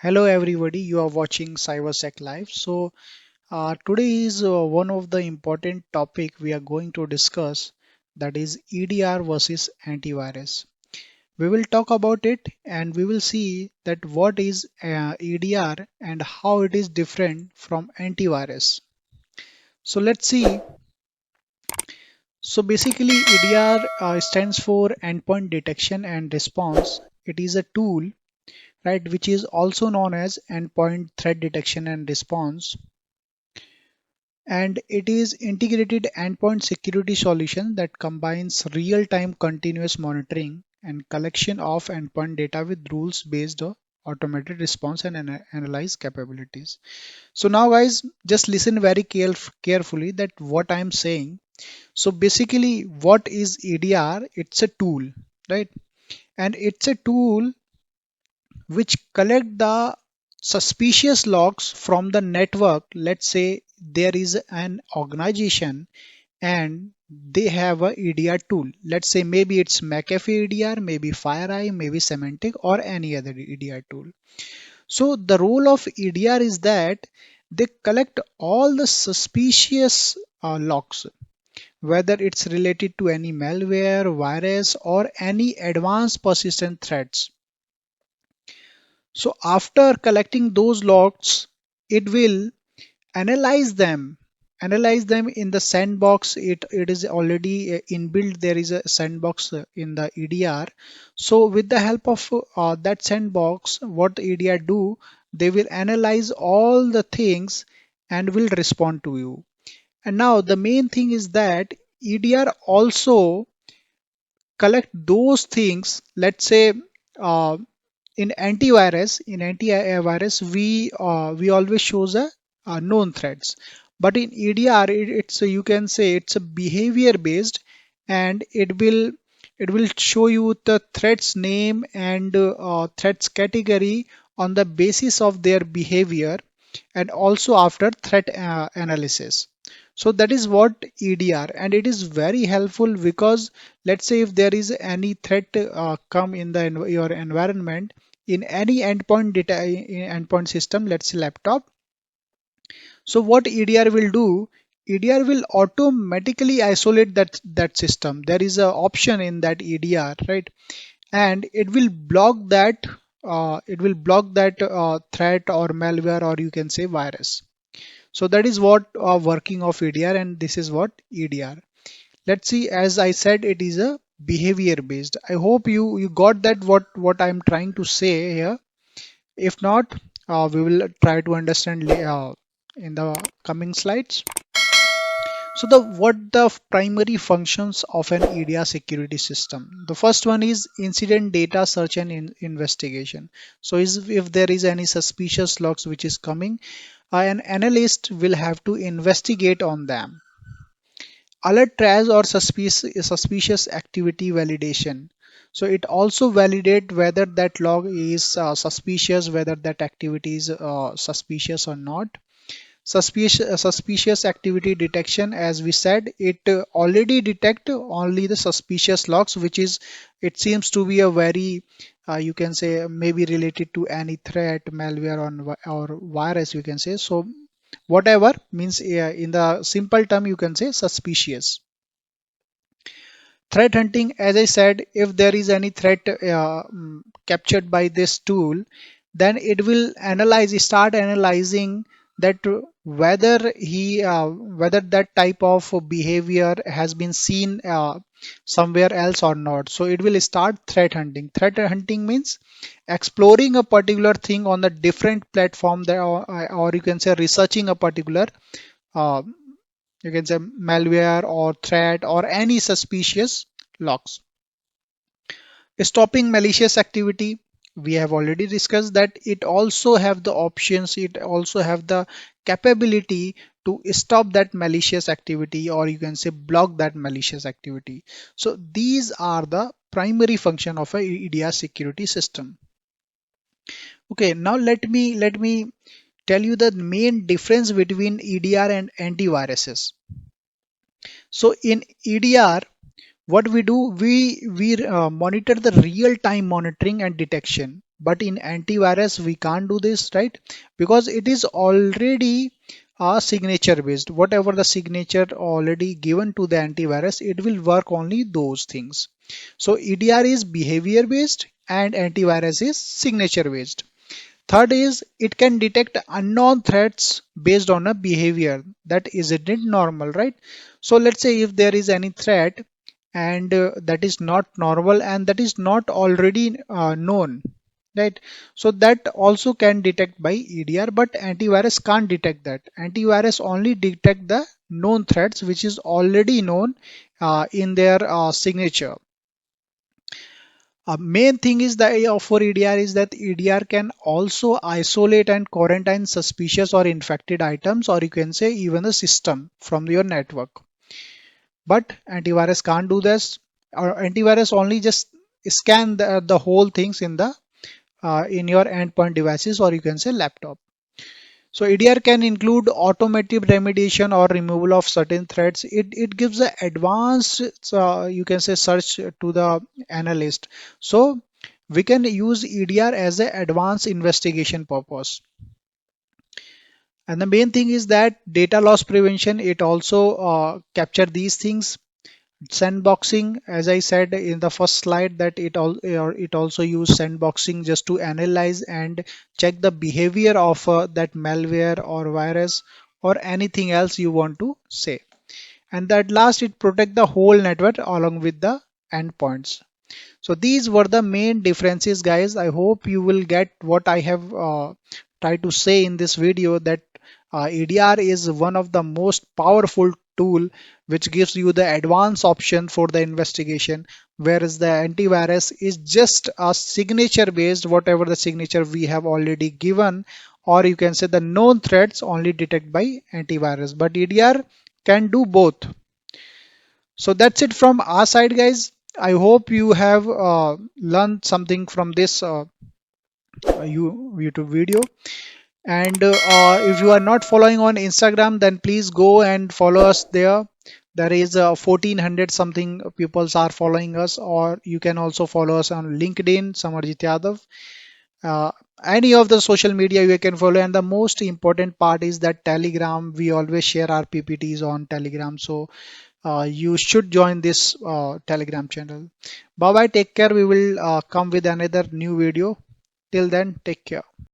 Hello everybody, you are watching CyberSec Live. Today is one of the important topic we are going to discuss, that is EDR versus antivirus. We will talk about it and we will see that what is EDR and how it is different from antivirus. So let's see. So basically EDR stands for endpoint detection and response. It is a tool, right, which is also known as endpoint threat detection and response, and it is integrated endpoint security solution that combines real-time continuous monitoring and collection of endpoint data with rules-based automated response and analyze capabilities. So now guys, just listen very carefully that what I'm saying. So basically what is EDR? It's a tool, right? And it's a tool which collect the suspicious logs from the network. Let's say there is an organization and they have a EDR tool. Let's say maybe it's McAfee EDR, maybe FireEye, maybe Symantec, or any other EDR tool. So the role of EDR is that they collect all the suspicious logs, whether it's related to any malware, virus, or any advanced persistent threats. So after collecting those logs, it will analyze them in the sandbox. It is already inbuilt. There is a sandbox in the EDR. So with the help of that sandbox, what the EDR do, they will analyze all the things and will respond to you. And now the main thing is that EDR also collect those things. Let's say uh, in antivirus we always shows a known threats, but in EDR it's you can say it's a behavior based, and it will show you the threats name and threats category on the basis of their behavior, and also after threat analysis. So that is what EDR, and it is very helpful because let's say if there is any threat come in your environment, in any endpoint data endpoint system, let's say laptop. So what EDR will do, EDR will automatically isolate that system. There is a option in that EDR, right? And it will block that threat or malware, or you can say virus. So that is what working of EDR, and this is what EDR. Let's see, as I said, it is a behavior based. I hope you got that what I'm trying to say here. If not, we will try to understand in the coming slides. So the what the primary functions of an EDR security system. The first one is incident data search and investigation. So if there is any suspicious logs which is coming, an analyst will have to investigate on them. Alert trace or suspicious activity validation. So it also validate whether that log is suspicious, whether that activity is suspicious or not. Suspicious activity detection, as we said, it already detect only the suspicious logs, which is, it seems to be a very you can say maybe related to any threat, malware, or virus, you can say. So whatever means, in the simple term you can say suspicious. Threat hunting, as I said, if there is any threat captured by this tool, then it will start analyzing that whether that type of behavior has been seen somewhere else or not. So it will start threat hunting. Threat hunting means exploring a particular thing on a different platform there, or you can say researching a particular uh, you can say malware or threat or any suspicious logs. Stopping malicious activity, we have already discussed that it also have the options, it also have the capability to stop that malicious activity, or you can say block that malicious activity. So these are the primary function of a EDR security system. Okay, now let me tell you the main difference between EDR and antiviruses. So in EDR, what we do, we monitor the real time monitoring and detection. But in antivirus we can't do this, right? Because it is already signature based. Whatever the signature already given to the antivirus, it will work only those things. So EDR is behavior based and antivirus is signature based. Third is it can detect unknown threats based on a behavior. That isn't it normal, right? So let's say if there is any threat and that is not normal and that is not already known, right? So that also can detect by EDR, but antivirus can't detect that. Antivirus only detect the known threats which is already known in their signature. Main thing is that for EDR is that EDR can also isolate and quarantine suspicious or infected items, or you can say even the system from your network. But antivirus can't do this. Or antivirus only just scan the whole things in your endpoint devices, or you can say laptop. So EDR can include automated remediation or removal of certain threats. It gives the advanced, you can say, search to the analyst. So we can use EDR as an advanced investigation purpose. And the main thing is that data loss prevention, it also capture these things. Sandboxing, as I said in the first slide, that it also use sandboxing just to analyze and check the behavior of that malware or virus or anything else you want to say. And that last, it protect the whole network along with the endpoints. So these were the main differences, guys. I hope you will get what I have tried to say in this video, that EDR is one of the most powerful tool which gives you the advanced option for the investigation, whereas the antivirus is just a signature based, whatever the signature we have already given, or you can say the known threats only detect by antivirus, but EDR can do both. So that's it from our side, guys. I hope you have learned something from this YouTube video. And if you are not following on Instagram, then please go and follow us there. There is 1400 something people are following us, or you can also follow us on LinkedIn, Samarjit Yadav. Uh, any of the social media you can follow. And the most important part is that Telegram, we always share our PPTs on Telegram. So you should join this Telegram channel. Bye bye, take care. We will come with another new video. Till then, take care.